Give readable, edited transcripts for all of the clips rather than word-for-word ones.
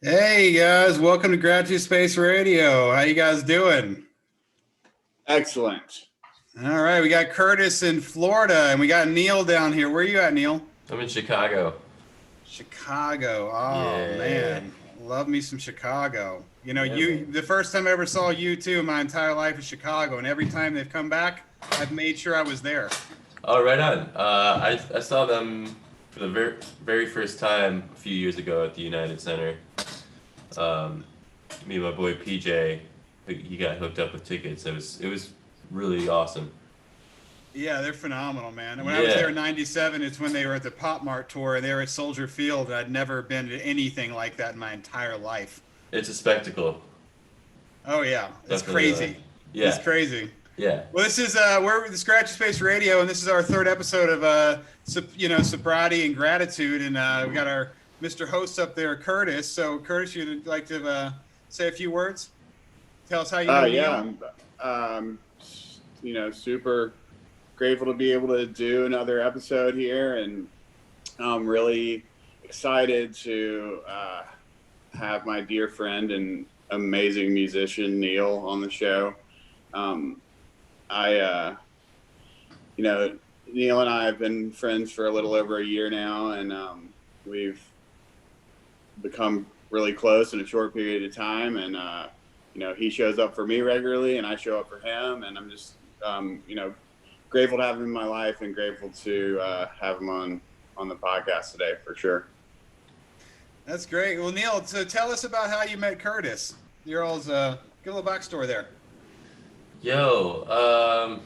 Hey guys, welcome to GratitudeSpace Radio. How you guys doing? Excellent. All right, we got Curtis in Florida, and we got Neal down here. Where are you at, Neal? I'm in Chicago. Chicago. Oh Yeah. man, love me some Chicago. You know, Yeah, you man. the first time I ever saw you two in my entire life is Chicago, and every time they've come back, I've made sure I was there. Oh, right on. I saw them for the very first time a few years ago at the United Center. Um, Me and my boy PJ, he got hooked up with tickets. It was really awesome. Yeah, they're phenomenal, man. And when I was there in Yeah, '97, it's when they were at the Pop Mart tour, and they were at Soldier Field, and I'd never been to anything like that in my entire life. it's a spectacle. Oh yeah, it's Definitely. crazy. It's Yeah, crazy. yeah. Well, this is we're the GratitudeSpace Radio, and this is our third episode of sobriety and gratitude, and we got our Mr. Host up there, Curtis. So, Curtis, you'd like to say a few words? Tell us how you know Yeah, Neal. super grateful to be able to do another episode here, and I'm really excited to have my dear friend and amazing musician Neal on the show. Um, I, Neal and I have been friends for a little over a year now, and we've become really close in a short period of time. And he shows up for me regularly, and I show up for him, and I'm just grateful to have him in my life, and grateful to have him on the podcast today for sure. That's great. Well, Neal, so tell us about how you met Curtis. Your all's give a little backstory there. Yo,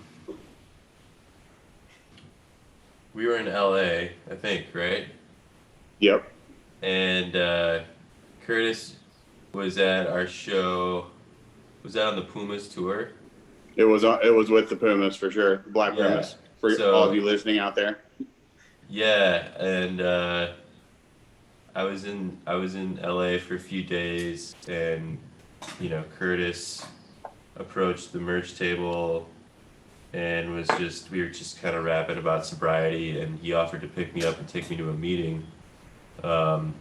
we were in LA, I think, right? Yep. And Curtis was at our show. Was that on the Pumas tour? It was with the Pumas for sure. The Black Yeah. Pumas for So all of you listening out there. yeah, and I was in LA for a few days, and Curtis approached the merch table and we were just kind of rapping about sobriety, and he offered to pick me up and take me to a meeting of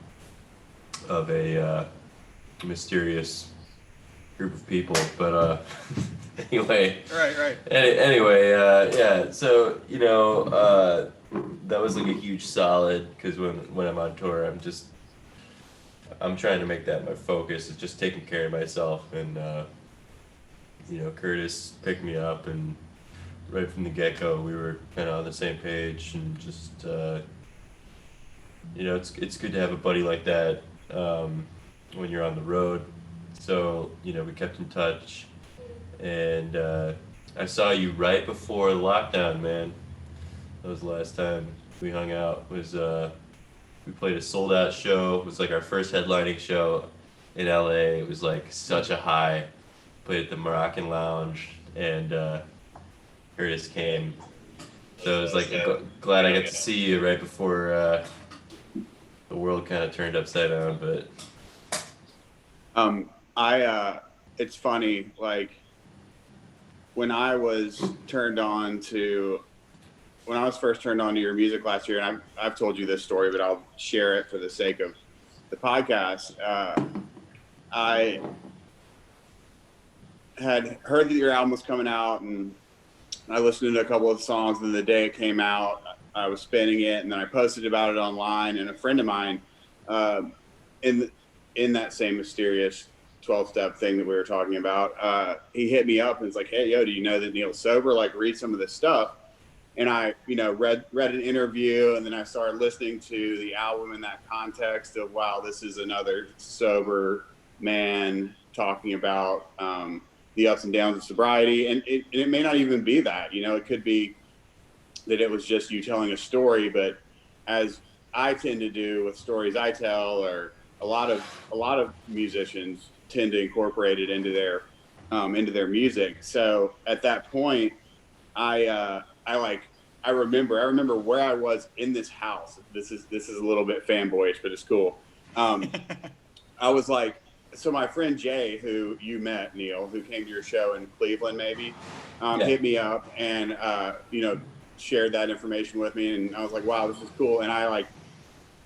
a mysterious group of people. But anyway, Right. anyway, yeah. So that was like a huge solid, because when I'm on tour, I'm trying to make that my focus. It's just taking care of myself, and Curtis picked me up, and right from the get-go, we were kind of on the same page, and just it's good to have a buddy like that when you're on the road. So we kept in touch, and I saw you right before the lockdown, man. That was the last time we hung out. We played a sold-out show. It was like our first headlining show in LA. It was like such a high. Played at the Moroccan Lounge, and Curtis came. So I was like glad I got to see you right before the world kind of turned upside down. But It's funny, like when I was first turned on to your music last year, and I've told you this story, but I'll share it for the sake of the podcast. I had heard that your album was coming out, and I listened to a couple of songs, and the day it came out, I was spinning it, and then I posted about it online, and a friend of mine, in that same mysterious 12-step thing that we were talking about, he hit me up and was like, "Hey, yo, do you know that Neal's sober? Like, read some of this stuff." And I, read an interview, and then I started listening to the album in that context of, wow, this is another sober man talking about the ups and downs of sobriety. And it may not even be that, it could be that it was just you telling a story, but as I tend to do with stories I tell, or a lot of musicians tend to incorporate it into their music. So at that point, I remember where I was in this house. This is a little bit fanboyish, but it's cool. I was like, so my friend Jay, who you met, Neal, who came to your show in Cleveland, maybe, hit me up and shared that information with me, and I was like, wow, this is cool. And I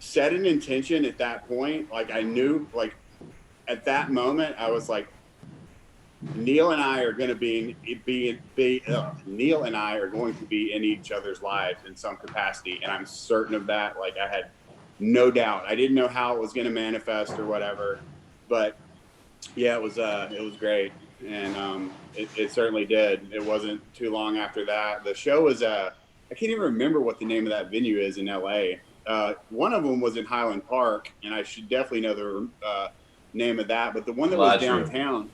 set an intention at that point. Like, I knew, like, at that moment, I was like, Neal and I are going to Neal and I are going to be in each other's lives in some capacity, and I'm certain of that. Like, I had no doubt. I didn't know how it was going to manifest or whatever, but yeah, it was great, and it certainly did. It wasn't too long after that. The show was I can't even remember what the name of that venue is in LA. One of them was in Highland Park, and I should definitely know the name of that. But the one that was downtown.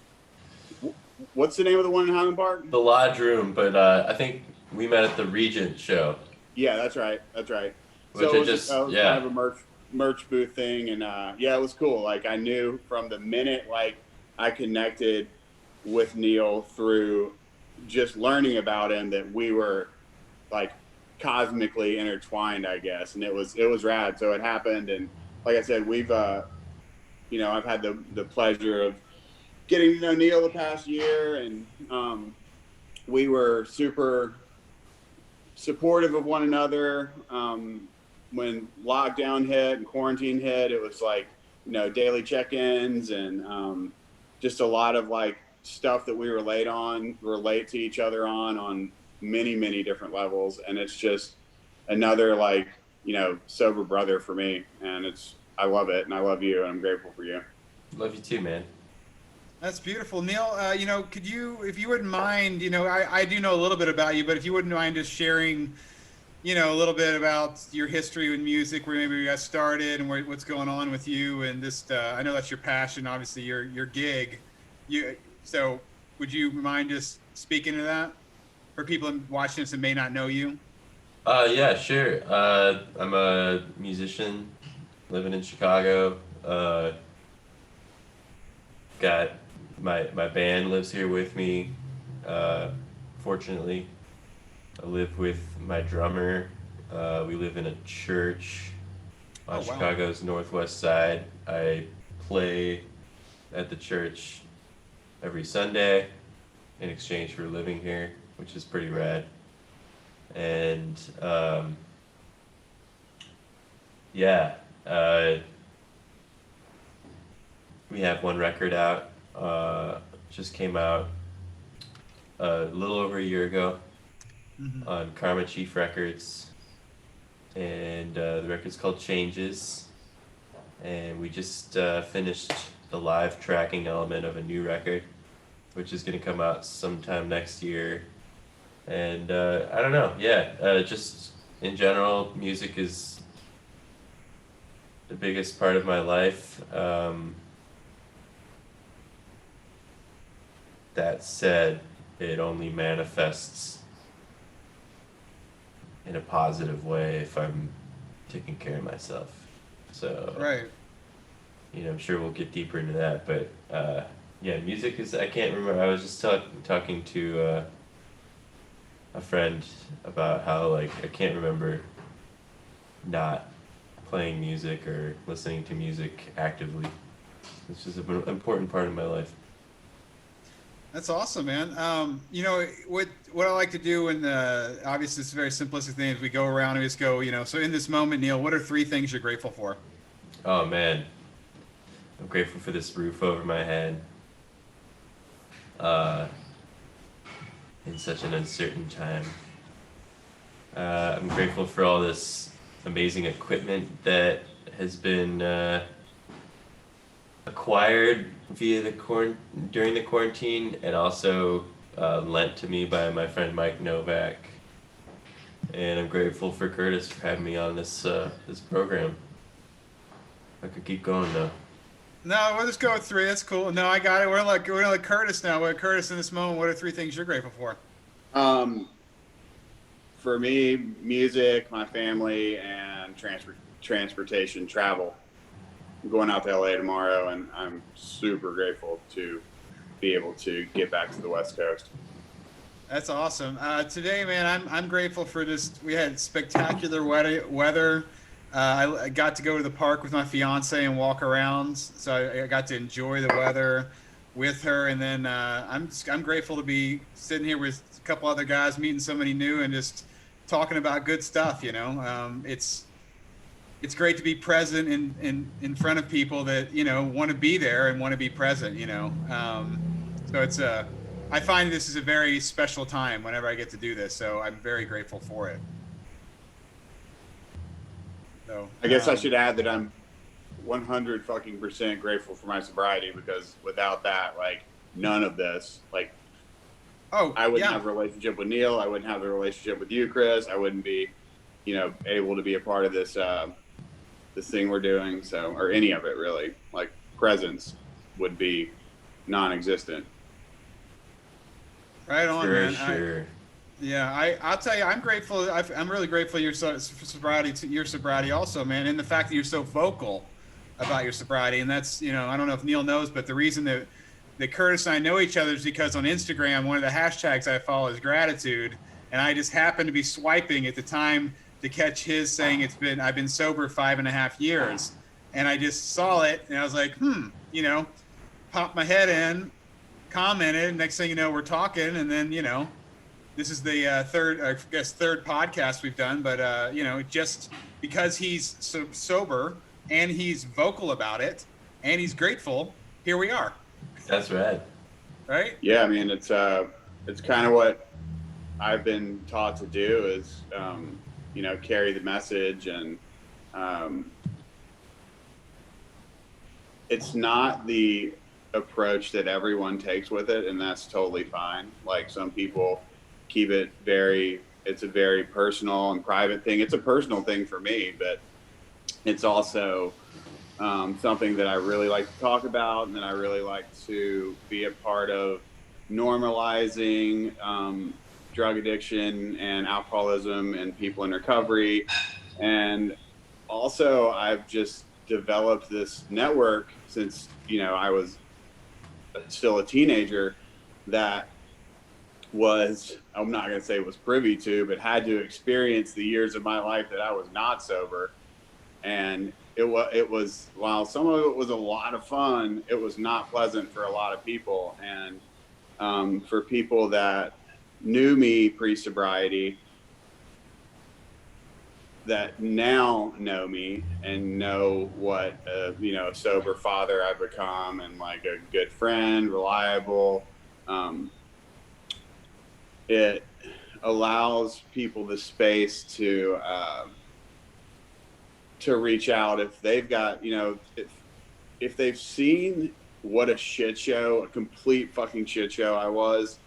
What's the name of the one in Highland Park? The Lodge Room, but I think we met at the Regent show. Yeah, that's right. That's right. Which So it was kind yeah. of a merch booth thing, and yeah, it was cool. Like, I knew from the minute like I connected with Neal through just learning about him that we were like cosmically intertwined, I guess, and it was rad. So it happened, and like I said, we've you know, I've had the pleasure of getting to know Neal the past year, and we were super supportive of one another. When lockdown hit and quarantine hit, it was like, you know, daily check-ins and just a lot of like stuff that we relate to each other on many different levels. And it's just another, like, you know, sober brother for me. And I love it, and I love you, and I'm grateful for you. Love you too, man. That's beautiful. Neal, you know, could you, if you wouldn't mind, you know, I do know a little bit about you, but if you wouldn't mind just sharing, you know, a little bit about your history with music, where maybe you got started and what's going on with you, and just, I know that's your passion, obviously your gig. So would you mind just speaking to that for people watching this that may not know you? Yeah, sure. I'm a musician living in Chicago. Got my band lives here with me. Fortunately, I live with my drummer. We live in a church on Chicago's northwest side. I play at the church every Sunday in exchange for living here, which is pretty rad. And yeah, we have one record out. Just came out a little over a year ago on Karma Chief Records, and the record's called Changes. And we just finished the live tracking element of a new record, which is going to come out sometime next year. And I don't know, yeah, just in general, music is the biggest part of my life. That said, it only manifests in a positive way if I'm taking care of myself. So, right. You know, I'm sure we'll get deeper into that, but yeah, music is, I can't remember, I was just talking to a friend about how, like, I can't remember not playing music or listening to music actively. It's just an important part of my life. That's awesome, man. You know, what I like to do, and obviously it's a very simplistic thing, is we go around and we just go, you know, so in this moment, Neal, what are 3 things you're grateful for? Oh, man. I'm grateful for this roof over my head. In such an uncertain time. I'm grateful for all this amazing equipment that has been acquired via during the quarantine, and also lent to me by my friend Mike Novak. And I'm grateful for Curtis for having me on this program. I could keep going though. No, we'll just go with 3. That's cool. No, I got it. We're gonna let Curtis now. Curtis, in this moment, what are 3 things you're grateful for? For me, music, my family, and transportation, travel. I'm going out to LA tomorrow, and I'm super grateful to be able to get back to the West Coast. That's awesome. Today, man, I'm grateful for this. We had spectacular weather. I got to go to the park with my fiance and walk around, so I got to enjoy the weather with her. And then I'm grateful to be sitting here with a couple other guys, meeting somebody new, and just talking about good stuff. You know, it's great to be present in front of people that, you know, want to be there and want to be present, you know. So it's I find this is a very special time whenever I get to do this. So I'm very grateful for it. So I guess I should add that I'm 100 fucking percent grateful for my sobriety, because without that, like, none of this, like, I wouldn't have a relationship with Neal. I wouldn't have a relationship with you, Chris. I wouldn't be, you know, able to be a part of this this thing we're doing. So, or any of it really. Like, presence would be non-existent. Right on, For man. sure. I'll tell you, I'm grateful. I'm really grateful your sobriety also, man, and the fact that you're so vocal about your sobriety. And that's, you know, I don't know if Neal knows, but the reason that Curtis and I know each other is because on Instagram, one of the hashtags I follow is gratitude, and I just happened to be swiping at the time to catch his saying I've been sober 5.5 years, and I just saw it and I was like, you know, popped my head in, commented. Next thing you know, we're talking, and then, you know, this is the third podcast we've done, but you know, just because he's so sober and he's vocal about it and he's grateful, here we are. That's right. Right? Yeah, I mean, it's kind of what I've been taught to do is, you know, carry the message, and it's not the approach that everyone takes with it, and that's totally fine. Like, some people keep it it's a very personal and private thing. It's a personal thing for me, but it's also something that I really like to talk about, and that I really like to be a part of normalizing drug addiction and alcoholism and people in recovery. And also, I've just developed this network since, you know, I was still a teenager, that I'm not going to say was privy to, but had to experience the years of my life that I was not sober. And it was, while some of it was a lot of fun, it was not pleasant for a lot of people. And for people that knew me pre-sobriety, that now know me and know what you know, a sober father I've become, and like a good friend, reliable. It allows people the space to reach out if they've got, you know, if they've seen what a shit show, a complete fucking shit show I was,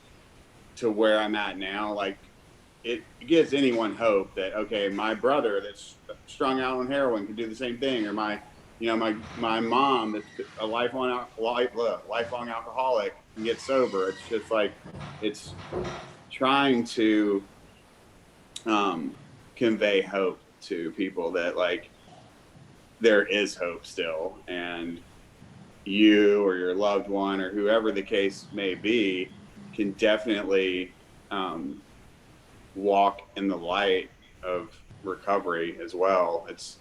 to where I'm at now. Like, it gives anyone hope that, okay, my brother that's strung out on heroin can do the same thing, or my mom that's a lifelong alcoholic can get sober. It's just like, it's trying to convey hope to people that, like, there is hope still, and you or your loved one or whoever the case may be can definitely walk in the light of recovery as well. It's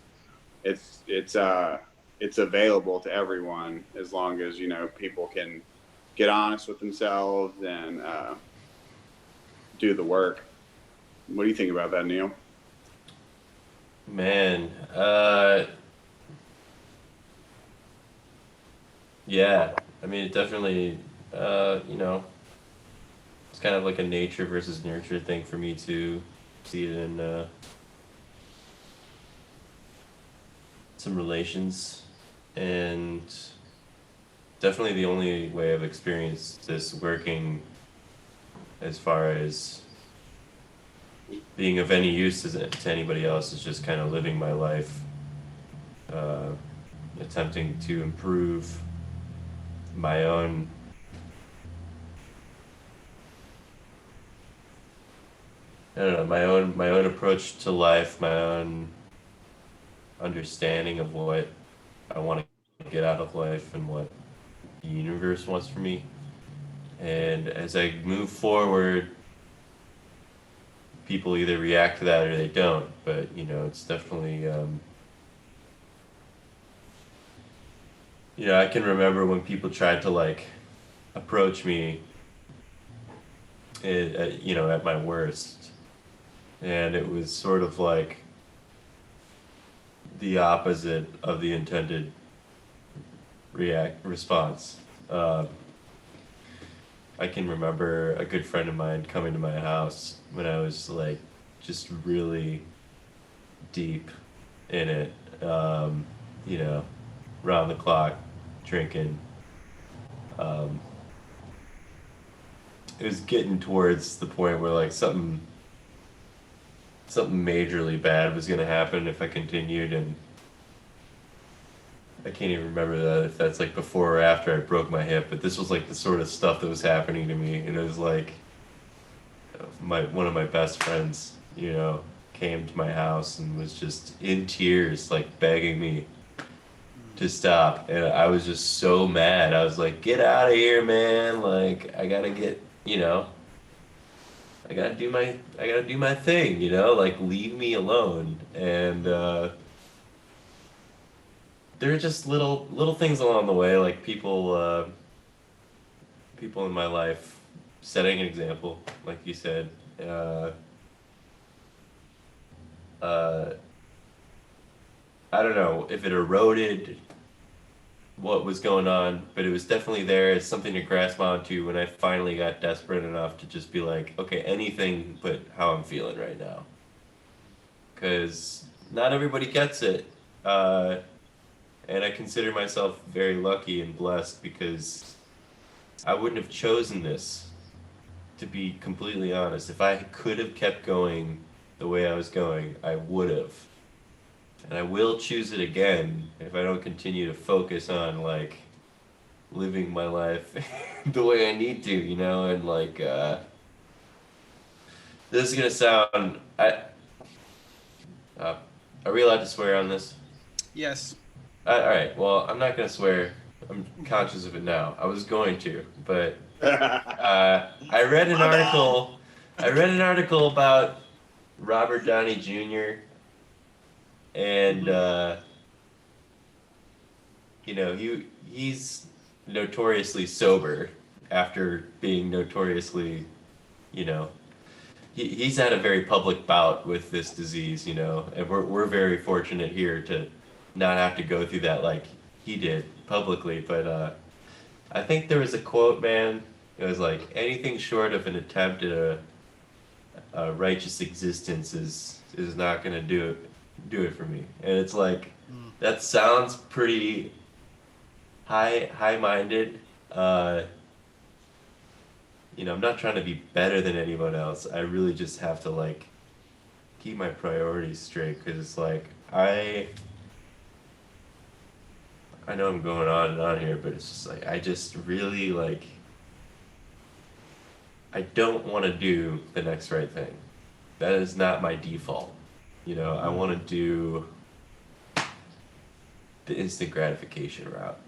available to everyone, as long as, you know, people can get honest with themselves and do the work. What do you think about that, Neal? Man, yeah, I mean, it definitely, you know, it's kind of like a nature versus nurture thing for me to see it in some relations, and definitely the only way I've experienced this working as far as being of any use to anybody else is just kind of living my life, attempting to improve my own I don't know, my own approach to life, my own understanding of what I want to get out of life and what the universe wants for me. And as I move forward, people either react to that or they don't. But, you know, it's definitely, you know, I can remember when people tried to, like, approach me, you know, at my worst. And it was sort of like, the opposite of the intended response. I can remember a good friend of mine coming to my house when I was like just really deep in it, you know, round the clock drinking. It was getting towards the point where like something majorly bad was gonna happen if I continued, and I can't even remember that if that's like before or after I broke my hip, but this was like the sort of stuff that was happening to me, and it was like one of my best friends, you know, came to my house and was just in tears, like begging me to stop, and I was just so mad. I was like, "Get out of here, man! Like, I gotta get, you know, I gotta do my thing, you know, like leave me alone." And there are just little things along the way, like people in my life setting an example, like you said. I don't know if it eroded what was going on, but it was definitely there as something to grasp onto when I finally got desperate enough to just be like, okay, anything but how I'm feeling right now. Because not everybody gets it. And I consider myself very lucky and blessed because I wouldn't have chosen this, to be completely honest. If I could have kept going the way I was going, I would have. And I will choose it again if I don't continue to focus on like living my life the way I need to, you know, and like this is gonna sound are we allowed to swear on this? Yes. All right. Well, I'm not gonna swear. I'm conscious of it now. I was going to, but I read an article. I read an article about Robert Downey Jr. and you know, he's notoriously sober after being notoriously, you know, he's had a very public bout with this disease, you know, and we're very fortunate here to not have to go through that like he did publicly. But I think there was a quote, man. It was like, anything short of an attempt at a righteous existence is not gonna do it for me. And it's like that sounds pretty high-minded. You know, I'm not trying to be better than anyone else. I really just have to like keep my priorities straight, because it's like I know I'm going on and on here, but it's just like I just really like I don't want to do the next right thing. That is not my default. You know, I want to do the instant gratification route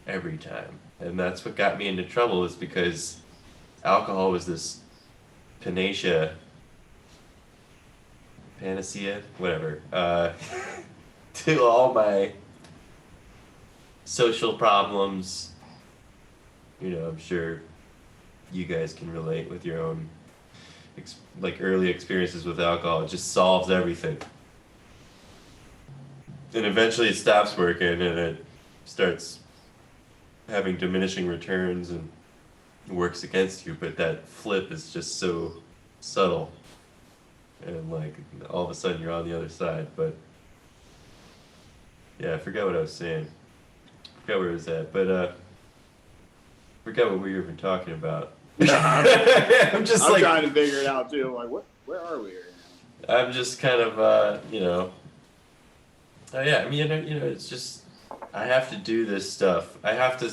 every time. And that's what got me into trouble, is because alcohol was this panacea, whatever, to all my social problems. You know, I'm sure you guys can relate with your own like early experiences with alcohol. It just solves everything. And eventually it stops working and it starts having diminishing returns and works against you, but that flip is just so subtle, and like all of a sudden you're on the other side. But yeah, I forgot what I was saying. Forgot where it was at, but forgot what we were even talking about. I'm trying to figure it out too. I'm like, where are we right now? I'm just kind of you know, oh yeah, I mean, you know, it's just I have to do this stuff. I have to.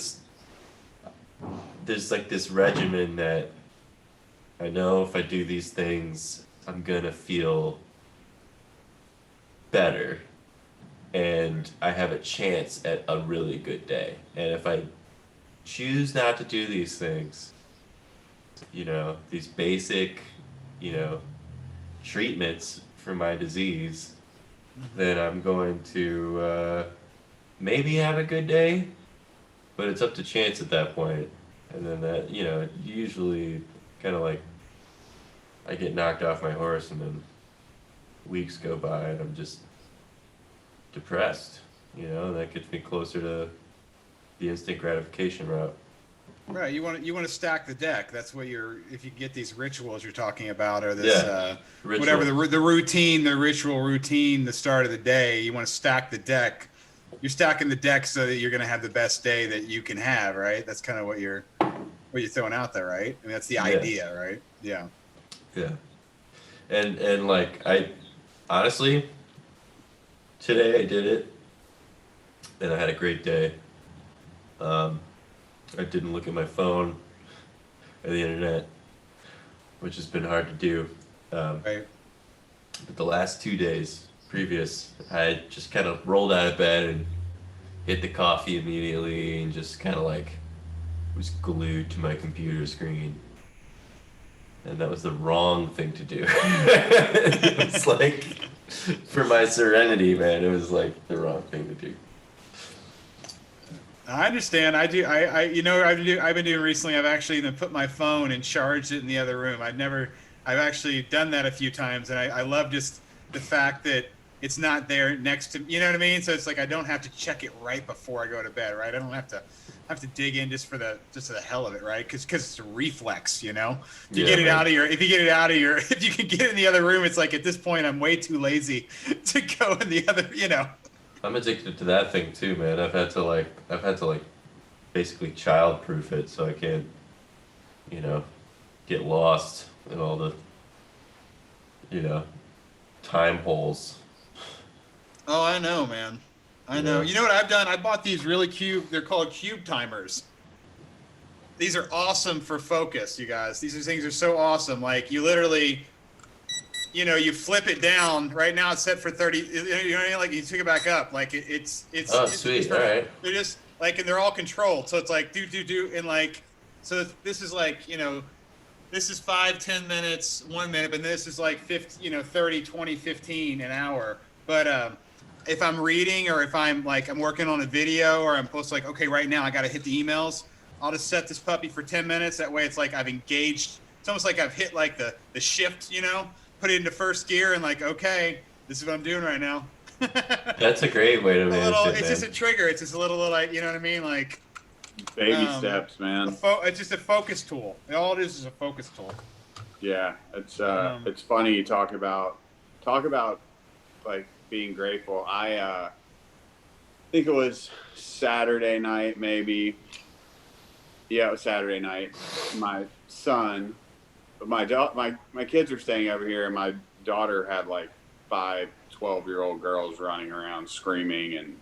There's like this regimen that I know if I do these things, I'm gonna feel better, and I have a chance at a really good day. And if I choose not to do these things, you know, these basic, you know, treatments for my disease, then I'm going to maybe have a good day, but it's up to chance at that point. And then that, you know, usually kind of like I get knocked off my horse, and then weeks go by and I'm just depressed, you know, that gets me closer to the instant gratification route. Right. You want to stack the deck. That's what if you get these rituals you're talking about, or this, whatever the routine, the ritual routine, the start of the day, you want to stack the deck. You're stacking the deck so that you're going to have the best day that you can have. Right. That's kind of what you're throwing out there. Right. I mean, that's the idea. Right. Yeah. Yeah. And like, I honestly, today I did it and I had a great day. I didn't look at my phone or the internet, which has been hard to do. Right. But the last 2 days previous, I just kind of rolled out of bed and hit the coffee immediately and just kind of like was glued to my computer screen. And that was the wrong thing to do. It was like, for my serenity, man, it was like the wrong thing to do. I understand. I do. I've been doing recently. I've actually even put my phone and charged it in the other room. I've actually done that a few times, and I love just the fact that it's not there next to, you know what I mean? So it's like I don't have to check it right before I go to bed, right? I don't have to dig in just for the hell of it, right? Because it's a reflex, you know. If you can get it in the other room, it's like at this point I'm way too lazy to go in the other, you know. I'm addicted to that thing too, man. I've had to like basically child-proof it so I can't, you know, get lost in all the, you know, time holes. Oh, I know, man. I know. You know what I've done? I bought these really cute, they're called cube timers. These are awesome for focus, you guys. These things are so awesome. Like you literally, you know, you flip it down. Right now it's set for 30. You know what I mean? Like you pick it back up. Like it's. Oh, sweet. All right. They're just like, and they're all controlled. So it's like do, and like, so this is like, you know, this is 5-10 minutes, 1 minute, but this is like 50, you know, 30, 20, 15 an hour. But if I'm reading or if I'm working on a video or I'm supposed to like, okay, right now I got to hit the emails. I'll just set this puppy for 10 minutes. That way it's like I've engaged. It's almost like I've hit like the shift, you know. Put it into first gear and like, okay, this is what I'm doing right now. That's a great way to manage it, It's just a trigger. It's just a little, like, you know what I mean? Like baby steps, man. It's just a focus tool. All it is a focus tool. Yeah, it's funny you talk about like being grateful. I think it was Saturday night, maybe. Yeah, it was Saturday night. My son. My kids are staying over here, and my daughter had like 5 12-year-old girls running around screaming and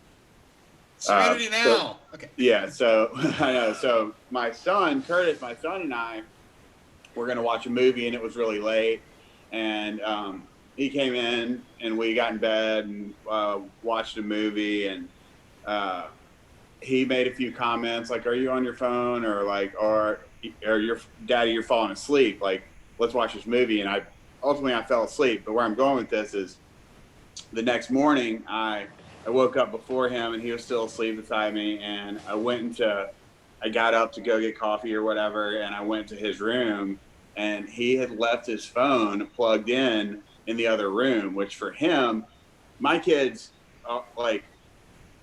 Serenity now. Okay. Yeah, so I know. So my son Curtis, and I were gonna watch a movie, and it was really late, and he came in, and we got in bed and watched a movie, and he made a few comments like, "Are you on your phone?" or like, "Or your daddy, you're falling asleep. Like, let's watch this movie." And I fell asleep. But where I'm going with this is the next morning, I woke up before him and he was still asleep beside me. And I got up to go get coffee or whatever. And I went to his room and he had left his phone plugged in the other room, which for him, my kids, like,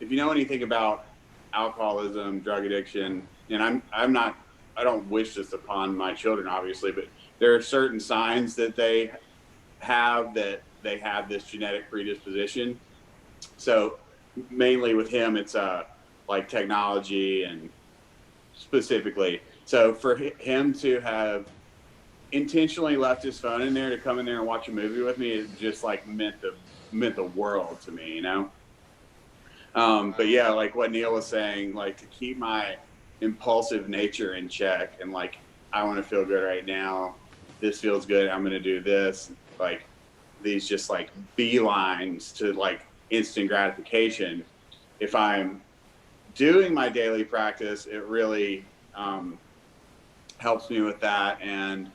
if you know anything about alcoholism, drug addiction, and I don't wish this upon my children, obviously, but there are certain signs that they have this genetic predisposition. So mainly with him, it's like technology and specifically. So for him to have intentionally left his phone in there to come in there and watch a movie with me, it just like meant the world to me, you know? But yeah, like what Neal was saying, like to keep my impulsive nature in check and like, I want to feel good right now. This feels good. I'm going to do this. Like these just like beelines to like instant gratification. If I'm doing my daily practice, it really helps me with that. And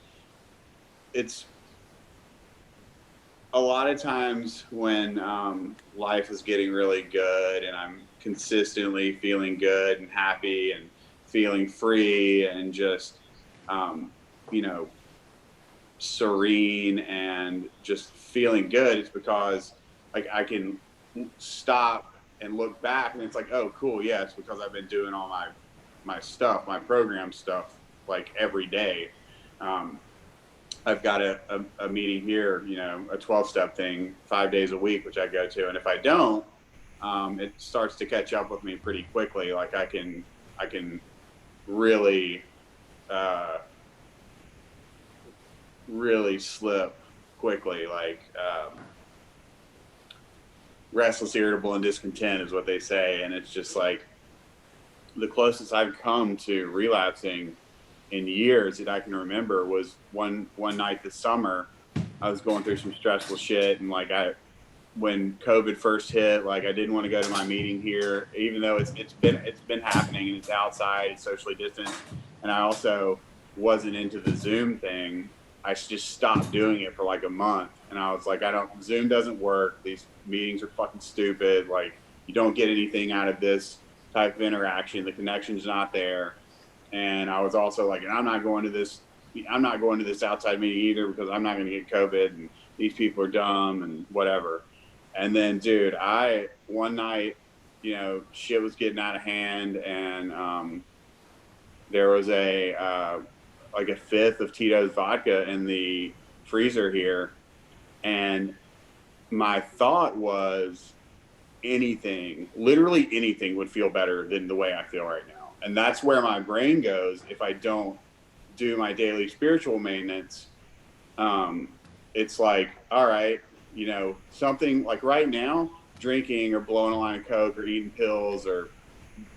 it's a lot of times when life is getting really good and I'm consistently feeling good and happy and feeling free and just, you know, serene and just feeling good, it's because like I can stop and look back, and it's like, oh, cool, yeah, it's because I've been doing all my stuff, my program stuff, like every day. I've got a meeting here, you know, a 12-step thing 5 days a week, which I go to. And if I don't, it starts to catch up with me pretty quickly. Like I can really, really slip quickly. Like, restless, irritable, and discontent is what they say. And it's just like the closest I've come to relapsing in years that I can remember was one night this summer. I was going through some stressful shit, and like when COVID first hit, like I didn't want to go to my meeting here, even though it's been happening and it's outside, it's socially distant, and I also wasn't into the Zoom thing. I just stopped doing it for like a month, and I was like, Zoom doesn't work. These meetings are fucking stupid. Like you don't get anything out of this type of interaction. The connection's not there. And I was also like, and I'm not going to this outside meeting either, because I'm not going to get COVID, and these people are dumb and whatever. And then, dude, one night, you know, shit was getting out of hand, and there was like a fifth of Tito's vodka in the freezer here. And my thought was literally anything would feel better than the way I feel right now. And that's where my brain goes if I don't do my daily spiritual maintenance. It's like, all right, you know, something like right now, drinking or blowing a line of Coke or eating pills or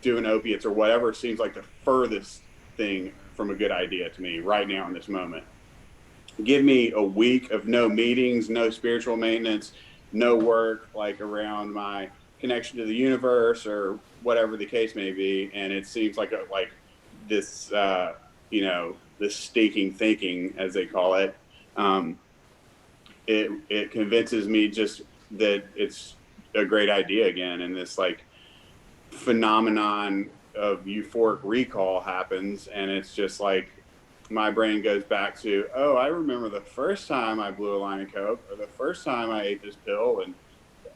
doing opiates or whatever seems like the furthest thing from a good idea to me right now in this moment. Give me a week of no meetings, no spiritual maintenance, no work like around my connection to the universe or whatever the case may be, and it seems like this you know, this stinking thinking, as they call it, it convinces me just that it's a great idea again, and this like phenomenon of euphoric recall happens, and it's just like my brain goes back to, oh, I remember the first time I blew a line of Coke, or the first time I ate this pill, and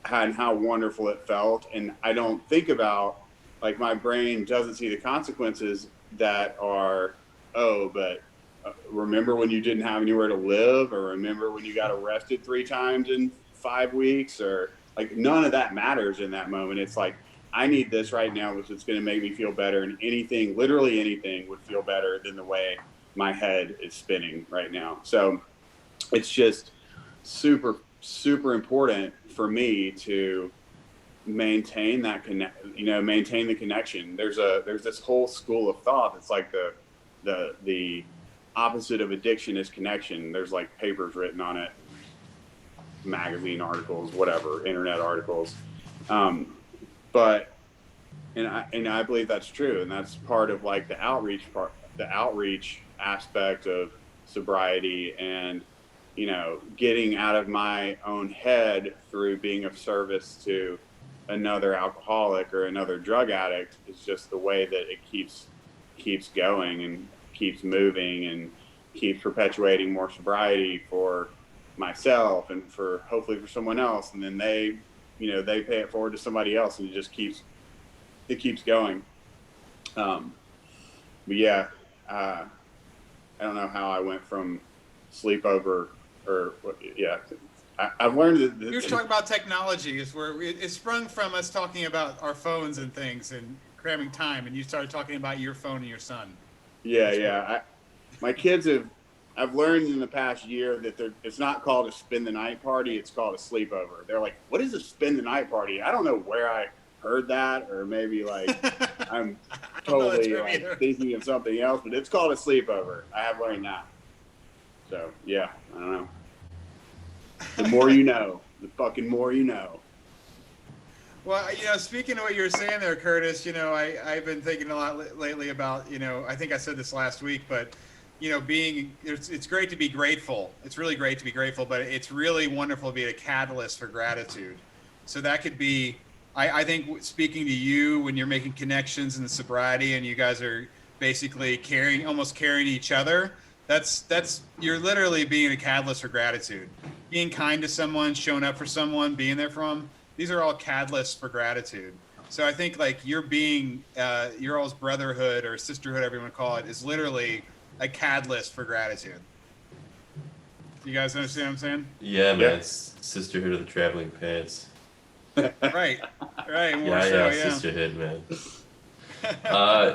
how wonderful it felt. And I don't think about, like, my brain doesn't see the consequences that are, oh, but remember when you didn't have anywhere to live, or remember when you got arrested 3 times in 5 weeks, or like none of that matters in that moment. It's like, I need this right now because it's going to make me feel better, and anything, literally anything, would feel better than the way my head is spinning right now. So it's just super, super important for me to maintain that maintain the connection. There's this whole school of thought that's like the opposite of addiction is connection. There's like papers written on it, magazine articles, whatever, internet articles. But I believe that's true, and that's part of like the outreach aspect of sobriety, and you know, getting out of my own head through being of service to another alcoholic or another drug addict is just the way that it keeps going and keeps moving and keeps perpetuating more sobriety for myself and for hopefully for someone else, and then they pay it forward to somebody else, and it keeps going. But yeah, I don't know how I went from sleepover or yeah. I've learned that you were talking about technology is where it sprung from us talking about our phones and things and cramming time, and you started talking about your phone and your son. Yeah. My kids I've learned in the past year that it's not called a spend the night party, it's called a sleepover. They're like, what is a spend the night party? I don't know where I heard that, or maybe like I'm totally like thinking of something else, but it's called a sleepover. I have learned that. So yeah, I don't know. The more you know, the fucking more you know. Well, you know, speaking of what you were saying there, Curtis, you know, I've been thinking a lot lately about, you know, I think I said this last week, but, you know, it's great to be grateful. It's really great to be grateful, but it's really wonderful to be a catalyst for gratitude. So that could be, I think, speaking to you when you're making connections in the sobriety and you guys are basically almost carrying each other, you're literally being a catalyst for gratitude. Being kind to someone, showing up for someone, being there for them. all catalysts for gratitude. So I think like your all's brotherhood or sisterhood, whatever you want to call it, is literally a catalyst for gratitude. You guys understand what I'm saying? Yeah, man. Yeah. It's sisterhood of the traveling pants. Right. More Yeah, so, yeah, sisterhood, man.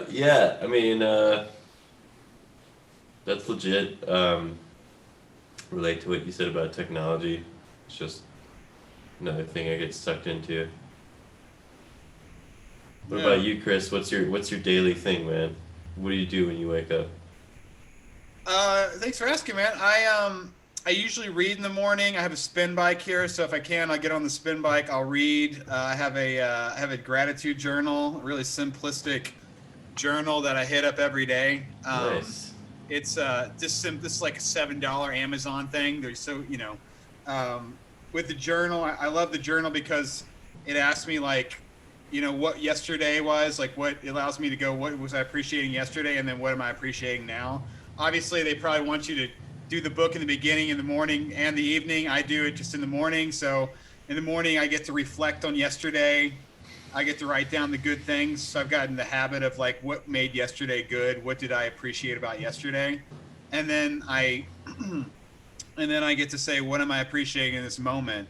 Yeah, I mean, that's legit. Relate to what you said about technology. It's just another thing I get sucked into. What about you, Chris? What's your daily thing, man? What do you do when you wake up? Thanks for asking, man. I usually read in the morning. I have a spin bike here, so if I can, I'll get on the spin bike. I'll read. I have a gratitude journal, a really simplistic journal that I hit up every day. Nice. It's this is like a $7 Amazon thing. There's so with the journal, I love the journal because it asks me like, what yesterday was, like what it allows me to go, what was I appreciating yesterday, and then what am I appreciating now? Obviously, they probably want you to do the book in the beginning, in the morning, and the evening. I do it just in the morning. So in the morning, I get to reflect on yesterday. I get to write down the good things. So I've gotten the habit of like, what made yesterday good? What did I appreciate about yesterday? And then I get to say, what am I appreciating in this moment?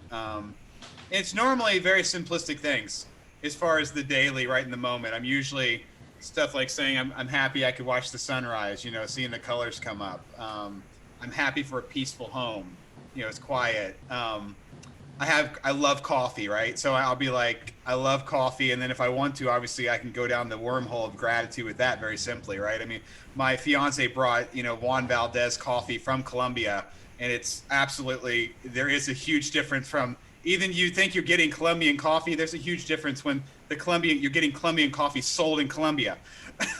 It's normally very simplistic things as far as the daily, right in the moment. I'm usually stuff like saying, I'm happy I could watch the sunrise, seeing the colors come up. I'm happy for a peaceful home. It's quiet. I love coffee, right? So I'll be like, I love coffee. And then if I want to, obviously I can go down the wormhole of gratitude with that very simply, right? I mean, my fiance brought, Juan Valdez coffee from Colombia, and it's absolutely, there is a huge difference from, even you think you're getting Colombian coffee, there's a huge difference when you're getting Colombian coffee sold in Colombia.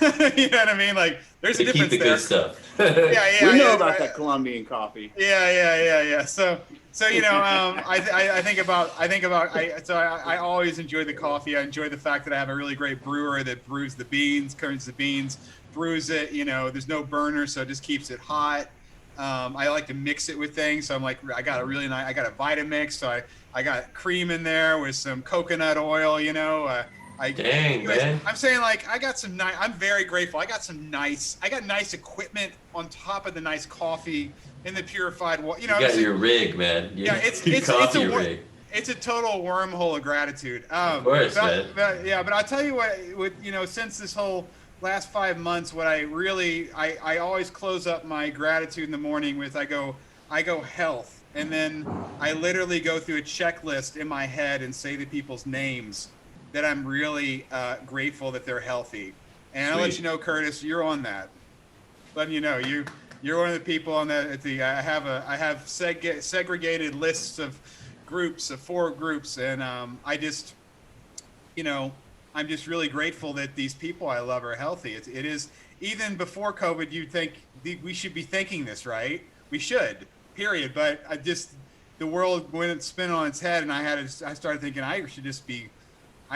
You know what I mean? Like, there's a difference there. Good stuff. Yeah. We know about that Colombian coffee. Yeah. So I think about I always enjoy the coffee. I enjoy the fact that I have a really great brewer that brews the beans, turns the beans, brews it. There's no burner, so it just keeps it hot. I like to mix it with things. So I'm like, I got a Vitamix. So I got cream in there with some coconut oil, Man. I'm saying like, I'm very grateful. I got nice equipment on top of the nice coffee in the purified water. You got your rig, man. It's a rig. It's a total wormhole of gratitude. Of course, man. But I'll tell you what, since this whole last 5 months, what I always close up my gratitude in the morning with, I go health. And then I literally go through a checklist in my head and say the people's names that I'm really grateful that they're healthy. And I'll let you know, Curtis, you're on that. Letting you know, you're one of the people on that. I have segregated lists of groups, of 4 groups, and I'm just really grateful that these people I love are healthy. It is, even before COVID, you'd think we should be thinking this, right? We should, period. But the world went spin on its head, and I started thinking I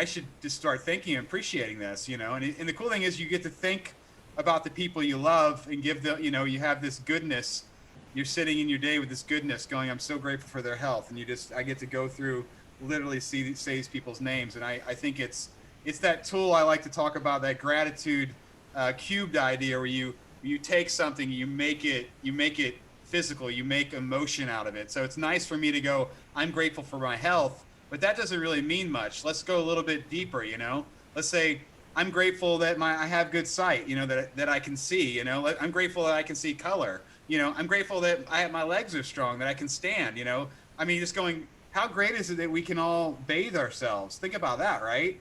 should just start thinking and appreciating this, and the cool thing is you get to think about the people you love and give them, you have this goodness. You're sitting in your day with this goodness going, I'm so grateful for their health. And I get to go through, literally say these people's names. And I think it's that tool I like to talk about, that gratitude cubed idea, where you take something, you make it physical, you make emotion out of it. So it's nice for me to go, I'm grateful for my health, but that doesn't really mean much. Let's go a little bit deeper, Let's say I'm grateful that I have good sight, that I can see, I'm grateful that I can see color, I'm grateful that my legs are strong, that I can stand, I mean, just going, how great is it that we can all bathe ourselves? Think about that, right?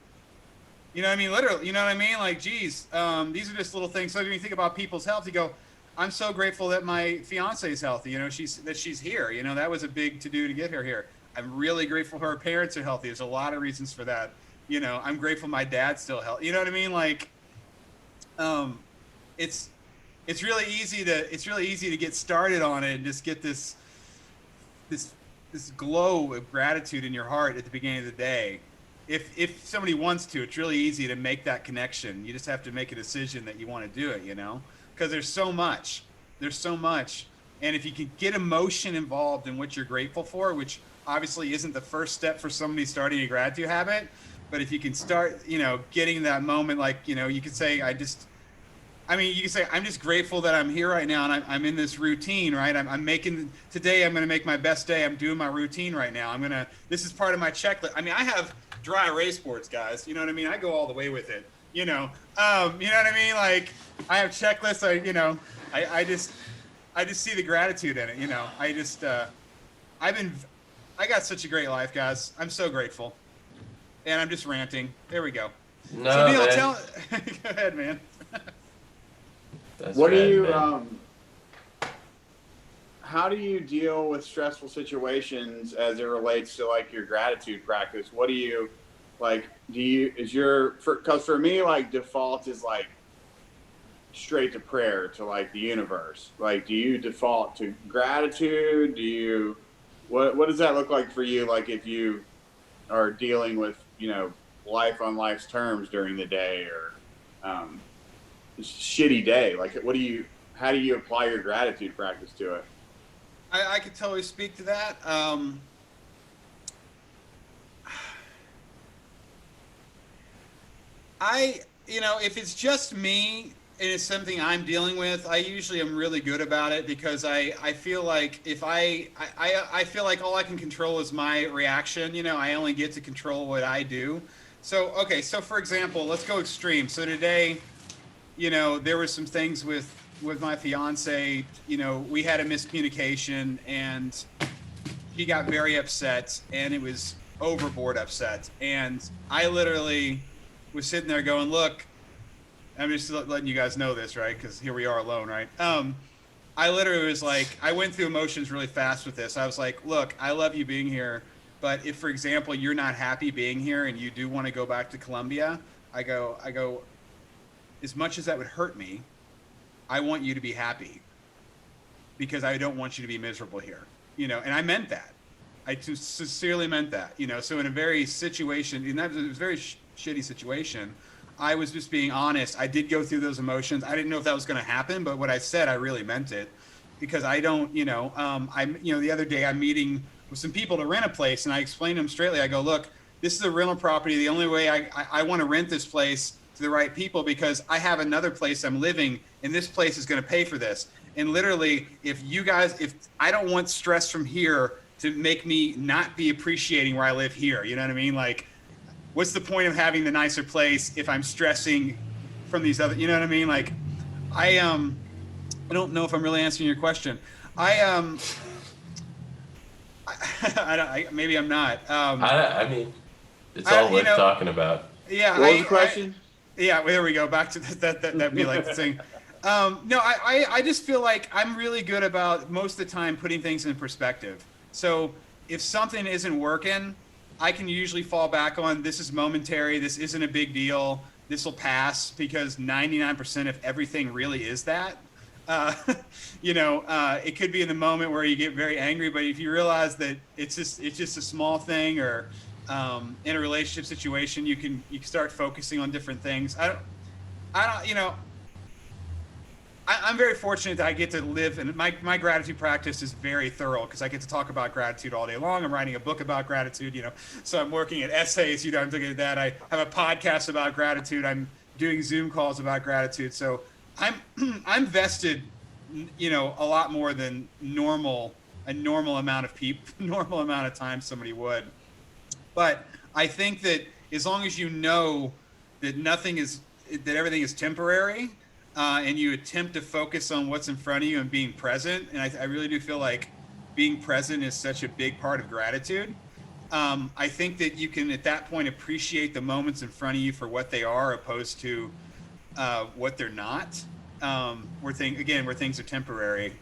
You know what I mean? Literally, you know what I mean? Like, geez, these are just little things. So when you think about people's health, you go, I'm so grateful that my fiance is healthy, she's here, that was a big to-do to get her here. I'm really grateful her parents are healthy. There's a lot of reasons for that. I'm grateful my dad's still healthy. You know what I mean? Like, it's really easy to get started on it and just get this glow of gratitude in your heart at the beginning of the day. If somebody wants to, it's really easy to make that connection. You just have to make a decision that you want to do it, because there's so much. And if you can get emotion involved in what you're grateful for, which obviously isn't the first step for somebody starting a gratitude habit, but if you can start, getting that moment, like, you could say, you can say, I'm just grateful that I'm here right now, and I'm in this routine, right? I'm making, today I'm going to make my best day. I'm doing my routine right now. This is part of my checklist. I have dry erase boards, guys. You know what I mean? I go all the way with it, you know what I mean? Like, I have checklists. I just see the gratitude in it. I got such a great life, guys. I'm so grateful. And I'm just ranting. There we go. No, so Neal, man. go ahead, man. That's What do rad, you, man. how do you deal with stressful situations as it relates to like your gratitude practice? What do you, like, because for me, like, default is like straight to prayer to like the universe. Like, do you default to gratitude? What does that look like for you? Like, if you are dealing with, life on life's terms during the day, or shitty day, like, how do you apply your gratitude practice to it? I could totally speak to that. If it's just me and it's something I'm dealing with, I usually am really good about it, because I feel like if I feel like all I can control is my reaction. I only get to control what I do. So for example, let's go extreme. So today, there were some things with my fiance. We had a miscommunication, and she got very upset, and it was overboard upset. And I literally was sitting there going, look, I'm just letting you guys know this, right? Because here we are alone, right? I literally was like, I went through emotions really fast with this. I was like, look, I love you being here, but if, for example, you're not happy being here and you do want to go back to Colombia, I go, as much as that would hurt me, I want you to be happy, because I don't want you to be miserable here, and I meant that. I sincerely meant that, so in a very situation, and that was a very shitty situation, I was just being honest. I did go through those emotions. I didn't know if that was going to happen, but what I said, I really meant it, because I don't, the other day I'm meeting with some people to rent a place, and I explained to them straightly. I go, look, this is a rental property. The only way I want to rent this place to the right people, because I have another place I'm living, and this place is going to pay for this. And literally, if I don't want stress from here to make me not be appreciating where I live here. You know what I mean? Like, what's the point of having the nicer place if I'm stressing from these other, you know what I mean? Like, I don't know if I'm really answering your question. Maybe I'm not. I mean, it's all worth talking about. Yeah. What was the question? Yeah, there we go. Back to that'd be like the thing. No, I just feel like I'm really good about most of the time putting things in perspective. So if something isn't working, I can usually fall back on, this is momentary. This isn't a big deal. This will pass, because 99% of everything really is that. It could be in the moment where you get very angry, but if you realize that it's just a small thing, or in a relationship situation, you can start focusing on different things. I'm very fortunate that I get to live, and my gratitude practice is very thorough, because I get to talk about gratitude all day long. I'm writing a book about gratitude, so I'm working at essays, I'm looking at that. I have a podcast about gratitude. I'm doing Zoom calls about gratitude. So I'm vested, a lot more than a normal amount of time somebody would. But I think that as long as you know that everything is temporary, and you attempt to focus on what's in front of you and being present, and I really do feel like being present is such a big part of gratitude. I think that you can, at that point, appreciate the moments in front of you for what they are, opposed to what they're not. Where things are temporary.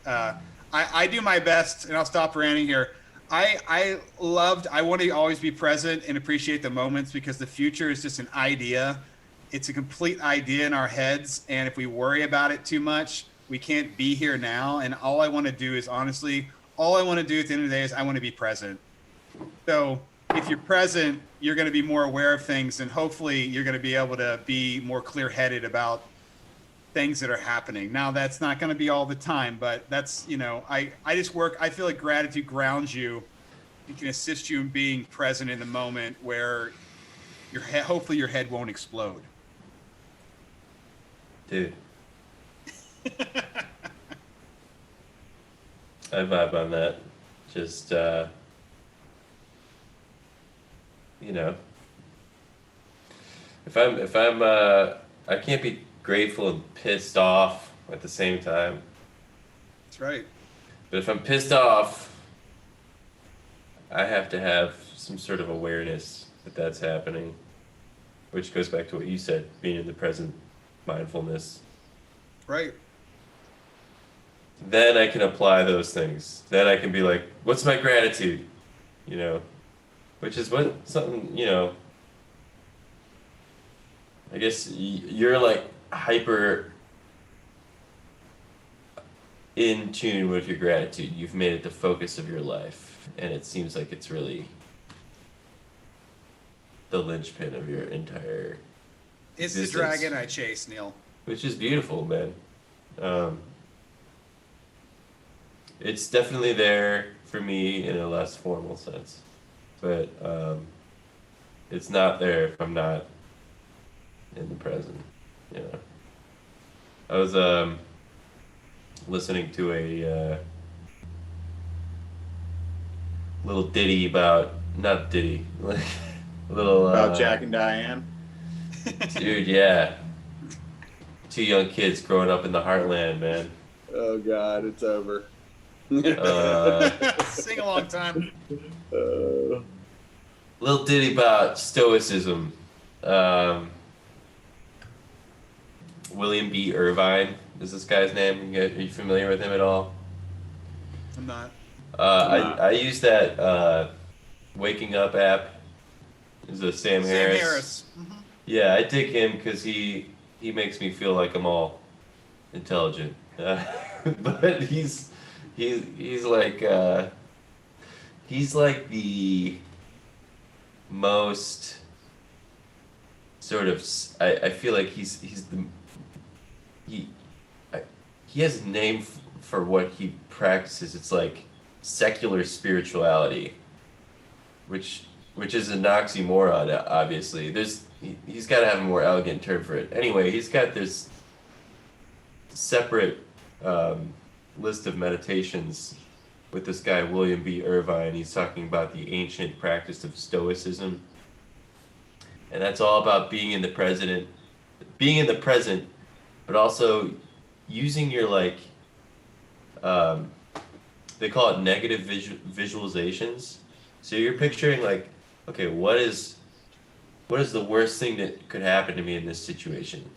I do my best, and I'll stop ranting here. I want to always be present and appreciate the moments, because the future is just an idea. It's a complete idea in our heads, and if we worry about it too much, we can't be here now. And all I want to do is, honestly, all I want to do at the end of the day is I want to be present. So if you're present, you're going to be more aware of things, and hopefully you're going to be able to be more clear-headed about things that are happening. Now, that's not going to be all the time, but that's, I feel like gratitude grounds you it can assist you in being present in the moment where hopefully your head won't explode. Dude. I vibe on that. Just, you know, if I'm, I can't be grateful and pissed off at the same time. That's right. But if I'm pissed off, I have to have some sort of awareness that that's happening, which goes back to what you said, being in the present, mindfulness. Right. Then I can apply those things. Then I can be like, what's my gratitude? You know, which is what something, you know, I guess you're like hyper in tune with your gratitude. You've made it the focus of your life, and it seems like it's really the linchpin of your entire It's the dragon I chase, Neal. Which is beautiful, man. It's definitely there for me in a less formal sense, but it's not there if I'm not in the present. You know, I was listening to a little ditty about not ditty, like a little About Jack and Diane. Dude, yeah. 2 young kids growing up in the heartland, man. Oh God, it's over. Sing along time. Little ditty about stoicism. William B. Irvine is this guy's name. Are you familiar with him at all? I'm not. I use that Waking Up app. Is a Sam Harris. Sam Harris. Mm-hmm. Yeah, I dig him because he makes me feel like I'm all intelligent. But he's like the most sort of I feel like he has a name for what he practices. It's like secular spirituality, which is an oxymoron, obviously. He's got to have a more elegant term for it. Anyway, he's got this separate list of meditations with this guy, William B. Irvine. He's talking about the ancient practice of Stoicism. And that's all about being in the present, but also using your, like, they call it negative visualizations. So you're picturing, like, okay, what is the worst thing that could happen to me in this situation?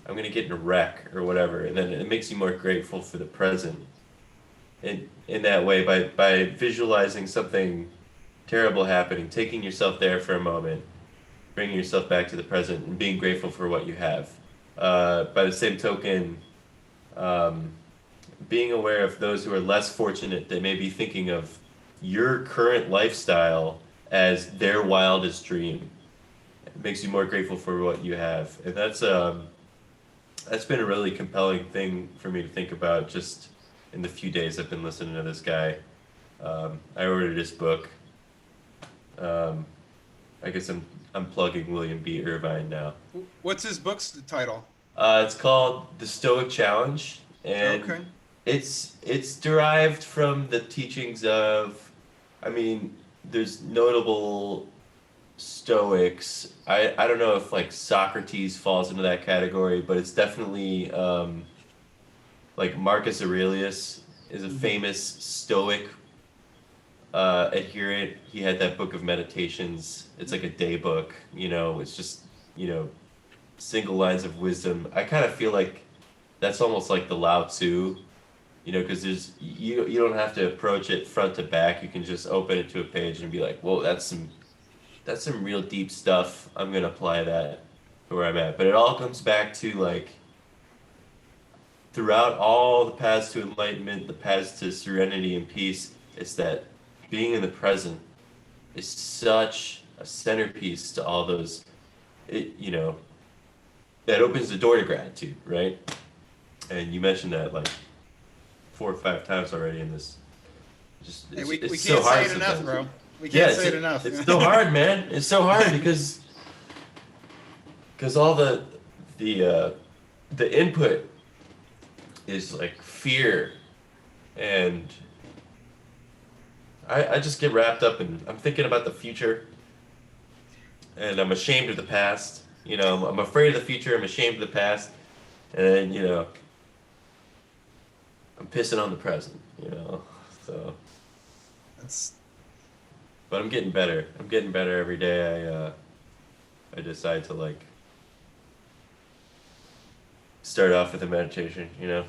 I'm going to get in a wreck or whatever. And then it makes you more grateful for the present. In that way, by visualizing something terrible happening, taking yourself there for a moment, bringing yourself back to the present and being grateful for what you have. By the same token, being aware of those who are less fortunate that may be thinking of your current lifestyle as their wildest dream. It makes you more grateful for what you have. And that's been a really compelling thing for me to think about just in the few days I've been listening to this guy. I ordered his book. I guess I'm plugging William B. Irvine now. What's his book's title? It's called The Stoic Challenge, and Okay. it's derived from the teachings of, I mean, there's notable Stoics. I don't know if like Socrates falls into that category, but it's definitely like Marcus Aurelius is a famous Stoic adherent. He had that book of meditations. It's like a day book, you know, it's just, you know, single lines of wisdom. I kind of feel like that's almost like the Lao Tzu, you know, because you don't have to approach it front to back. You can just open it to a page and be like, whoa, that's some real deep stuff. I'm gonna apply that to where I'm at. But it all comes back to, like, throughout all the paths to enlightenment, the paths to serenity and peace, it's that being in the present is such a centerpiece to all those, you know, that opens the door to gratitude, right? And you mentioned that like 4 or 5 times already in this. Just Hey, we it's can't so hard say it enough, sometimes. bro. We can't say it enough. It's so hard, man. It's so hard because all the input is like fear, and I just get wrapped up in, I'm thinking about the future, and I'm ashamed of the past. You know, I'm afraid of the future. I'm ashamed of the past, and then, you know, I'm pissing on the present. You know, so. But I'm getting better. I'm getting better every day. I decide to like start off with a meditation, you know.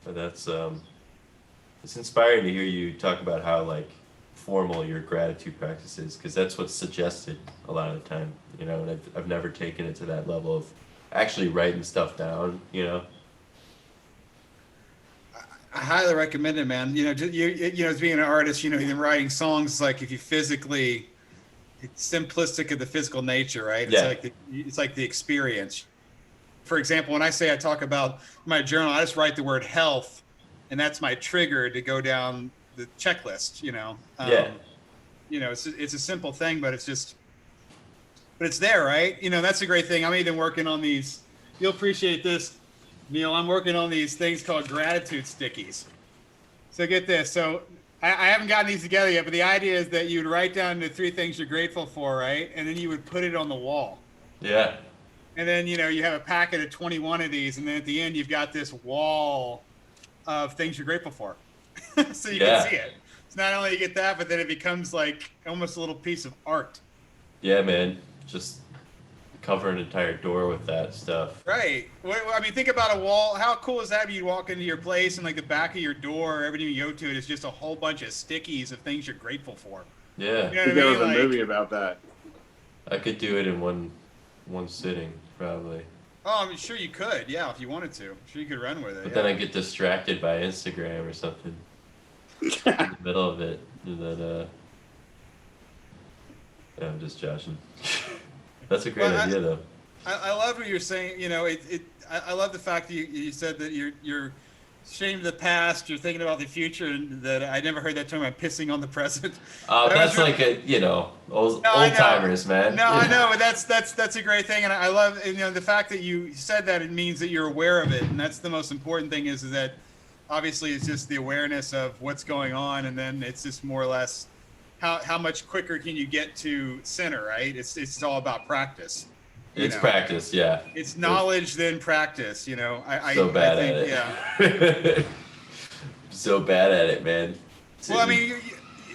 But that's it's inspiring to hear you talk about how like formal your gratitude practice is, because that's what's suggested a lot of the time, you know. And I've never taken it to that level of actually writing stuff down, you know. I highly recommend it, man. You know, you know, as being an artist, you know, even writing songs, like if you physically, it's simplistic of the physical nature, right? It's like it's like the experience. For example, when I say I talk about my journal, I just write the word health, and that's my trigger to go down the checklist. You know, you know, it's a simple thing, but it's there, right? You know, that's a great thing. I'm even working on these. You'll appreciate this, Neal. I'm working on these things called gratitude stickies. So get this. So I haven't gotten these together yet, but the idea is that you would write down the 3 things you're grateful for, right? And then you would put it on the wall. Yeah. And then, you know, you have a packet of 21 of these, and then at the end you've got this wall of things you're grateful for. So you can see it. It's not only you get that, but then it becomes like almost a little piece of art. Yeah, man. Just cover an entire door with that stuff. Right. Well, I mean, think about a wall. How cool is that if you walk into your place and like the back of your door, everything you go to it is just a whole bunch of stickies of things you're grateful for. Yeah. You know what I mean? There was a Like, movie about that. I could do it in one sitting, probably. oh, I'm sure you could. Yeah, if you wanted to. I'm sure you could run with it. But then I get distracted by Instagram or something in the middle of it. And then, yeah, I'm just joshing. That's a great idea, though. I love what you're saying. You know, I love the fact that you said that you're ashamed of the past, you're thinking about the future, and that I never heard that term about pissing on the present. That's like a, you know, old timers, man. No, I know, but that's a great thing, and I love, you know, the fact that you said that. It means that you're aware of it, and that's the most important thing. Is that obviously it's just the awareness of what's going on, and then it's just more or less how much quicker can you get to center, right? It's all about practice. It's practice, yeah. It's knowledge, then practice. You know, I think, at it. Yeah. So bad at it, man. Well, I mean,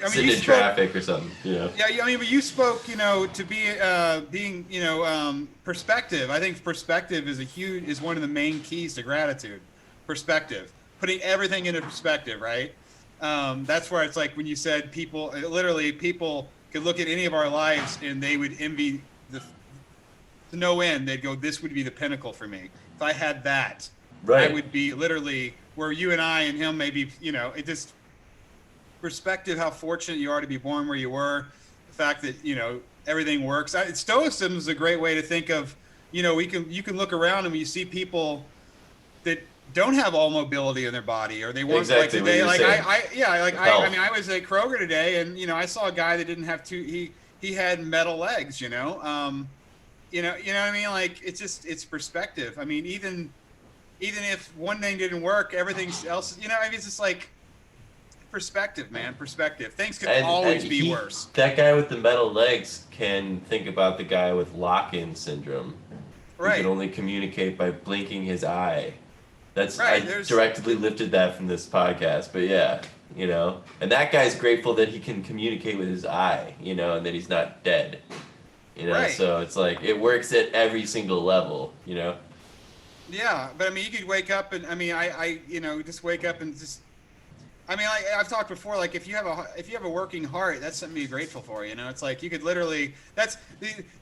sitting in traffic or something, you know. Yeah, I mean, but you spoke, you know, to being, you know, perspective. I think perspective is one of the main keys to gratitude. Perspective, putting everything into perspective, right? That's where it's like when you said people could look at any of our lives and they would envy to no end. They'd go, this would be the pinnacle for me. If I had that, right, I would be literally where you and I and him maybe, you know, it just perspective, how fortunate you are to be born where you were, the fact that, you know, everything works. Stoicism is a great way to think of, you know, you can look around and you see people that don't have all mobility in their body, or they weren't exactly like today. Like I mean, I was at Kroger today, and you know, I saw a guy that didn't have he had metal legs. You know, you know what I mean? Like it's perspective. I mean, even if one thing didn't work, everything else. You know, I mean, it's just like perspective, man. Perspective. Things could always be worse. That guy with the metal legs can think about the guy with lock-in syndrome. Right. He can only communicate by blinking his eye. That's right, I directly lifted that from this podcast, but yeah, you know, and that guy's grateful that he can communicate with his eye, you know, and that he's not dead, you know. Right. So it's like it works at every single level, you know. Yeah, but I mean, you could wake up and I mean, I you know, just wake up and just. I mean, like I've talked before, like if you have a working heart, that's something to be grateful for. You know, it's like you could literally. That's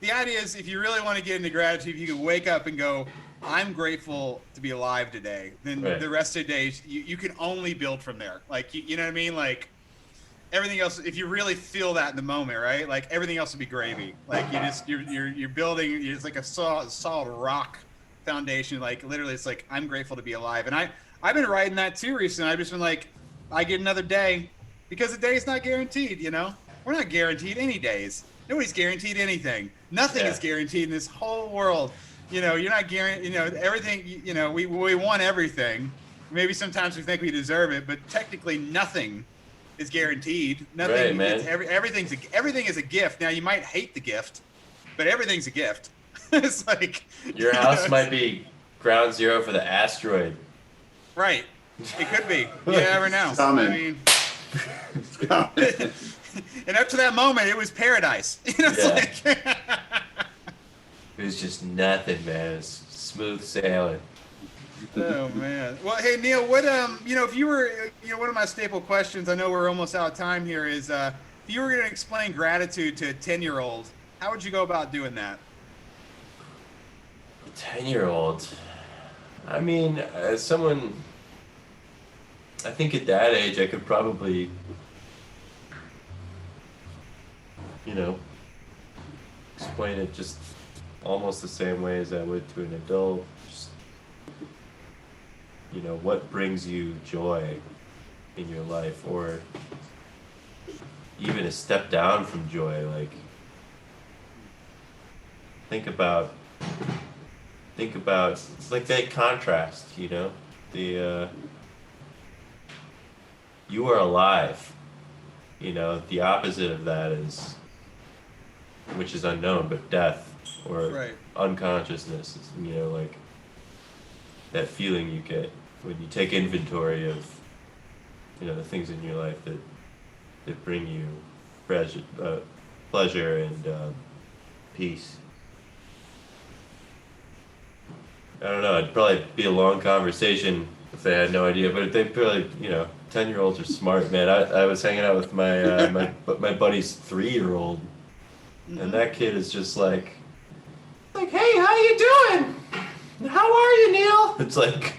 the idea is if you really want to get into gratitude, you could wake up and go, I'm grateful to be alive today. Then the rest of the days, you can only build from there. Like you know what I mean? Like everything else, if you really feel that in the moment, right? Like everything else would be gravy. Like you're building. It's like a solid rock foundation. Like literally, it's like I'm grateful to be alive. And I've been writing that too recently. I've just been like. I get another day because the day is not guaranteed, you know? We're not guaranteed any days. Nobody's guaranteed anything. Nothing is guaranteed in this whole world. You know, you're not guaranteed, you know, everything, you know, we want everything. Maybe sometimes we think we deserve it, but technically nothing is guaranteed. Nothing, right, man. Everything is a gift. Now you might hate the gift, but everything's a gift. It's like your house might be ground zero for the asteroid. Right. It could be. You never know. Coming. I mean, and up to that moment, it was paradise. You know, it's like it was just nothing, man. It was smooth sailing. Oh man. Well, hey Neal, what you know, if you were, you know, one of my staple questions, I know we're almost out of time here, is if you were going to explain gratitude to a 10-year-old, how would you go about doing that? 10-year-old. I mean, as someone, I think at that age, I could probably, you know, explain it just almost the same way as I would to an adult. Just, you know, what brings you joy in your life, or even a step down from joy. Like, think about it's like that contrast, you know, the you are alive, you know, the opposite of that is, which is unknown, but death or unconsciousness, you know, like that feeling you get when you take inventory of, you know, the things in your life that bring you pleasure and peace. I don't know, it'd probably be a long conversation if they had no idea, but they probably, you know, 10-year-olds are smart, man. I was hanging out with my my buddy's 3-year-old, and that kid is just like, hey, how you doing? How are you, Neal? It's like,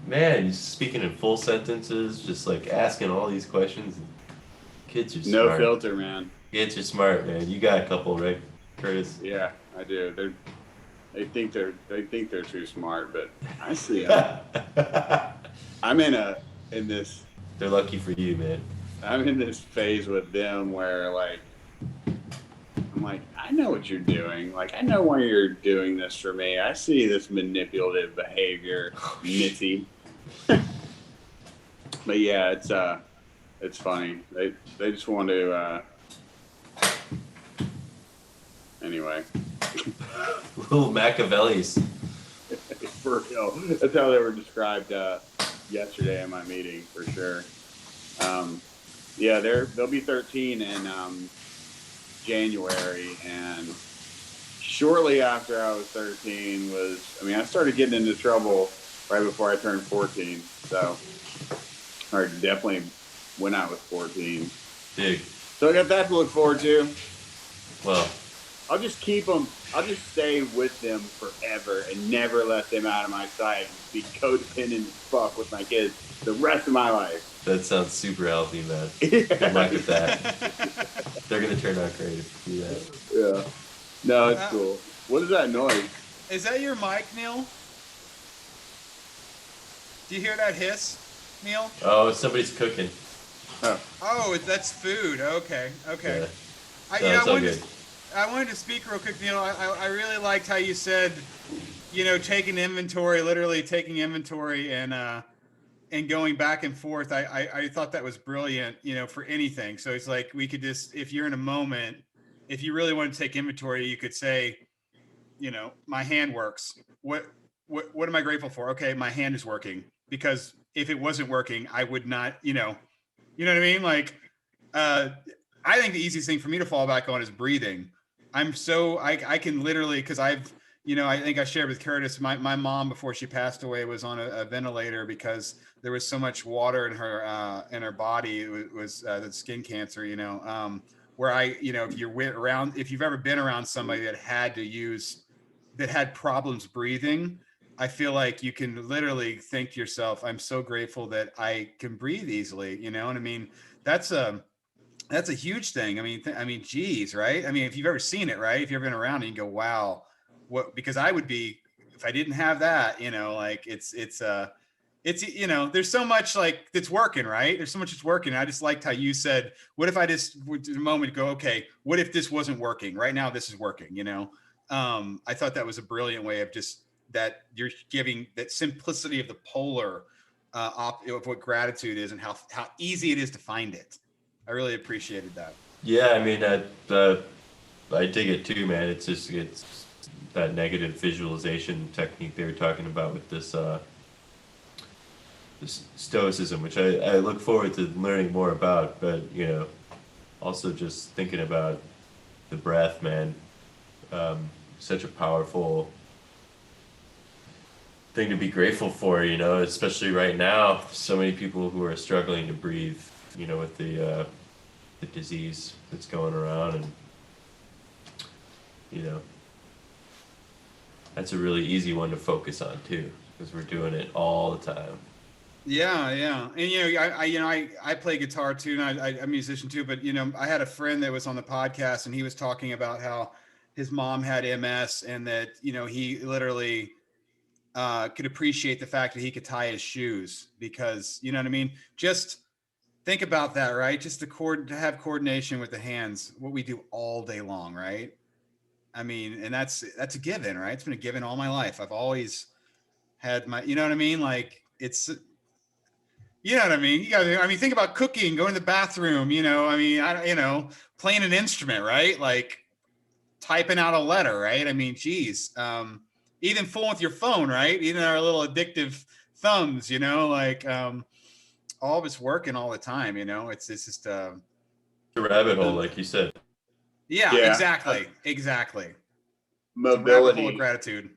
man, he's speaking in full sentences, just like asking all these questions. Kids are smart. No filter, man. Kids are smart, man. You got a couple, right, Curtis? Yeah, I do. They think they're too smart, but I see them. I'm in this. They're lucky for you, man. I'm in this phase with them where, like, I'm like, I know what you're doing. Like, I know why you're doing this for me. I see this manipulative behavior, Mitty. But yeah, it's funny. They just want to. Anyway. Little Machiavellis. For real. That's how they were described yesterday in my meeting, for sure. Yeah, they'll be 13 in January, and shortly after I was 13 I started getting into trouble right before I turned 14. So, or definitely when I was 14. Big. So I got that to look forward to. Well, I'll just keep them. I'll just stay with them forever and never let them out of my sight. Be codependent as fuck with my kids the rest of my life. That sounds super healthy, man. Yeah. Good luck with that. They're gonna turn out great if you do that. Yeah. No, it's cool. What is that noise? Is that your mic, Neal? Do you hear that hiss, Neal? Oh, somebody's cooking. Oh, that's food. Okay. Yeah. I wanted to speak real quick, Neal. I really liked how you said, you know, literally taking inventory and going back and forth. I thought that was brilliant, you know, for anything. So it's like we could just, if you're in a moment, if you really want to take inventory, you could say, you know, my hand works. What am I grateful for? Okay, my hand is working, because if it wasn't working, I would not, you know what I mean? Like, I think the easiest thing for me to fall back on is breathing. I can literally, because I've, you know, I think I shared with Curtis, my mom before she passed away was on a ventilator because there was so much water in her body. It was the skin cancer, you know, where you know, if you've ever been around somebody that had problems breathing, I feel like you can literally think to yourself, I'm so grateful that I can breathe easily, you know? And I mean, that's a huge thing. I mean, geez, right? I mean, if you've ever seen it, right? If you've ever been around and you go, wow, what, because I would be, if I didn't have that, you know, like it's it's, you know, there's so much like that's working, right? There's so much that's working. I just liked how you said, what if I just would a moment go, okay, what if this wasn't working right now? This is working, you know? I thought that was a brilliant way of just that you're giving that simplicity of the polar of what gratitude is and how easy it is to find it. I really appreciated that. Yeah, I mean, I dig it too, man. It's that negative visualization technique they were talking about with this stoicism, which I look forward to learning more about. But you know, also just thinking about the breath, man. Such a powerful thing to be grateful for, you know, especially right now. So many people who are struggling to breathe, you know, with the disease that's going around, and you know, that's a really easy one to focus on too, because we're doing it all the time. Yeah, yeah, and I play guitar too, and I'm a musician too. But you know, I had a friend that was on the podcast, and he was talking about how his mom had MS, and that you know he literally could appreciate the fact that he could tie his shoes because you know what I mean. Just think about that, right? Just to have coordination with the hands, what we do all day long, right? I mean, and that's a given, right? It's been a given all my life. I've always had my, you know what I mean? Like it's, you know what I mean? You got, I mean, think about cooking, going to the bathroom, you know, I mean, you know, playing an instrument, right? Like typing out a letter, right? I mean, geez, even fooling with your phone, right? Even our little addictive thumbs, you know, like all of it's working all the time, you know, it's just, The rabbit hole, like you said. yeah, Yeah, exactly. It's a rabbit hole of mobility. gratitude.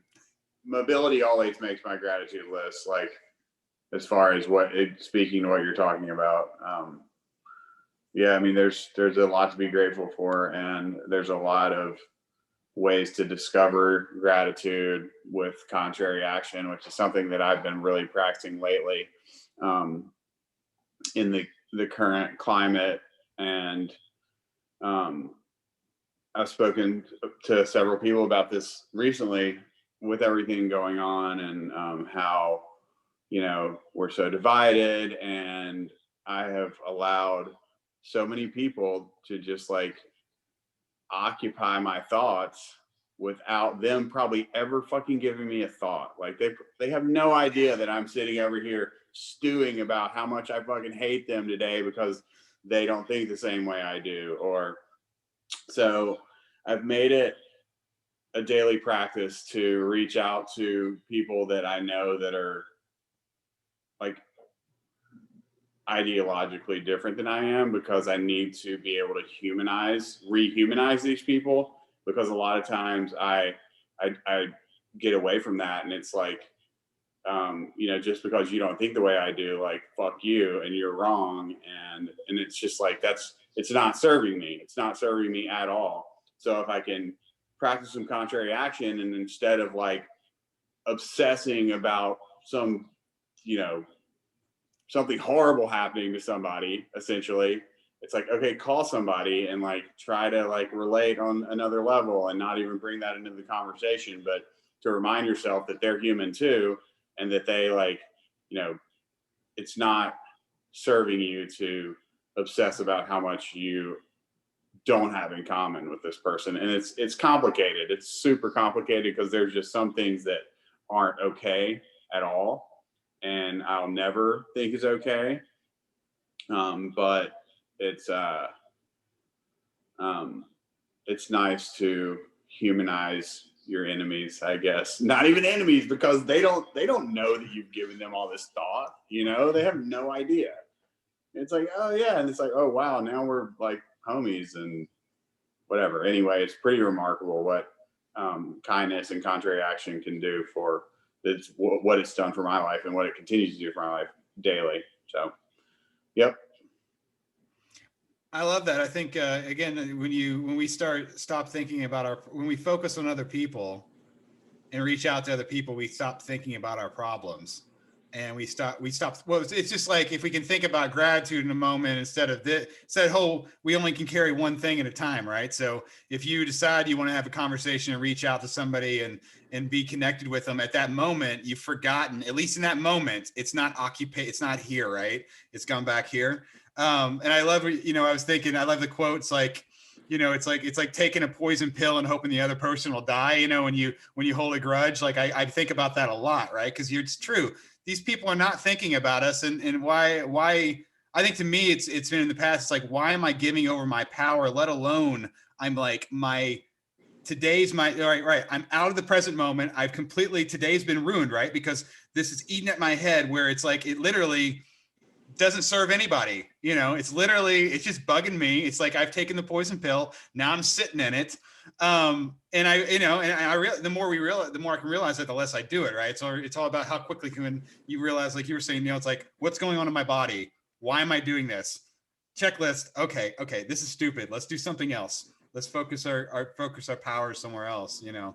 Mobility always makes my gratitude list. Like as far as speaking to what you're talking about. Yeah, I mean, there's a lot to be grateful for, and there's a lot of ways to discover gratitude with contrary action, which is something that I've been really practicing lately in the current climate. And I've spoken to several people about this recently with everything going on, and how, you know, we're so divided, and I have allowed so many people to just like occupy my thoughts without them probably ever fucking giving me a thought. Like they have no idea that I'm sitting over here stewing about how much I fucking hate them today because they don't think the same way I do. Or so I've made it a daily practice to reach out to people that I know that are like ideologically different than I am, because I need to be able to rehumanize these people, because a lot of times I get away from that, and it's like, you know, just because you don't think the way I do, like fuck you and you're wrong, and it's just like it's not serving me. It's not serving me at all. So if I can practice some contrary action, and instead of like obsessing about some, you know, something horrible happening to somebody, essentially, it's like, okay, call somebody and like try to like relate on another level, and not even bring that into the conversation, but to remind yourself that they're human too, and that they like, you know, it's not serving you to obsess about how much you don't have in common with this person. And it's complicated. It's super complicated, because there's just some things that aren't okay at all, and I'll never think is okay. But it's nice to humanize your enemies, I guess. Not even enemies, because they don't know that you've given them all this thought. You know, they have no idea. It's like, oh yeah, and it's like, oh wow, now we're like homies and whatever. Anyway, it's pretty remarkable what kindness and contrary action can do for what it's done for my life, and what it continues to do for my life daily. So, yep. I love that. I think again, when we stop thinking about when we focus on other people and reach out to other people, we stop thinking about our problems. and we stopped. Well, it's just like, if we can think about gratitude in a moment instead of this, we only can carry one thing at a time, right? So if you decide you want to have a conversation and reach out to somebody and be connected with them at that moment, you've forgotten, at least in that moment, it's not it's not here, right? It's gone back here. And I love, I was thinking, I love the quotes, like, it's like taking a poison pill and hoping the other person will die. When you hold a grudge, like I think about that a lot, right? Because it's true. These people are not thinking about us, and why I think, to me, it's been in the past. It's like, why am I giving over my power? Let alone, I'm like, today's right. I'm out of the present moment. Today's been ruined, right? Because this is eating at my head, where it's like, it literally doesn't serve anybody. It's just bugging me. It's like, I've taken the poison pill. Now I'm sitting in it. And the more I can realize that, the less I do it, right? So it's all about how quickly can you realize, like you were saying, Neal, it's like, what's going on in my body? Why am I doing this? Checklist. Okay. This is stupid. Let's do something else. Let's focus our power somewhere else, and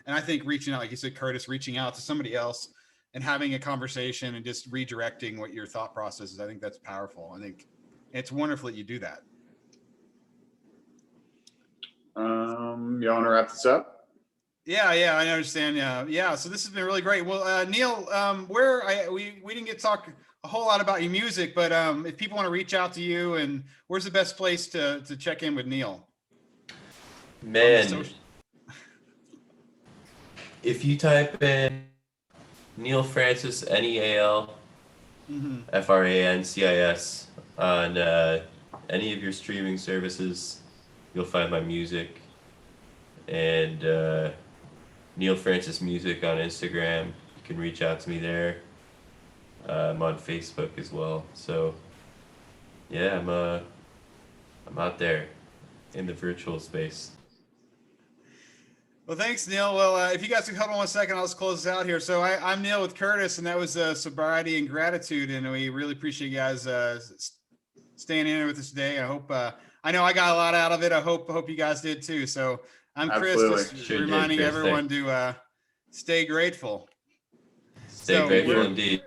I think reaching out, like you said, Curtis, reaching out to somebody else and having a conversation and just redirecting what your thought process is, I think that's powerful. I think it's wonderful that you do that. You want to wrap this up? Yeah, I understand. Yeah. So this has been really great. Well, Neal, we didn't get to talk a whole lot about your music, but if people want to reach out to you, and where's the best place to check in with Neal? Man, if you type in Neal Francis, Neal Francis on any of your streaming services, you'll find my music. And Neal Francis Music on Instagram. You can reach out to me there. I'm on Facebook as well. So yeah, I'm out there in the virtual space. Well, thanks, Neal. Well, if you guys can hold on 1 second, I'll just close this out here. So I'm Neal with Curtis, and that was Sobriety and Gratitude, and we really appreciate you guys staying in with us today. I hope I know I got a lot out of it. I hope you guys did too. So I'm Chris, just reminding everyone to stay grateful. Stay grateful indeed.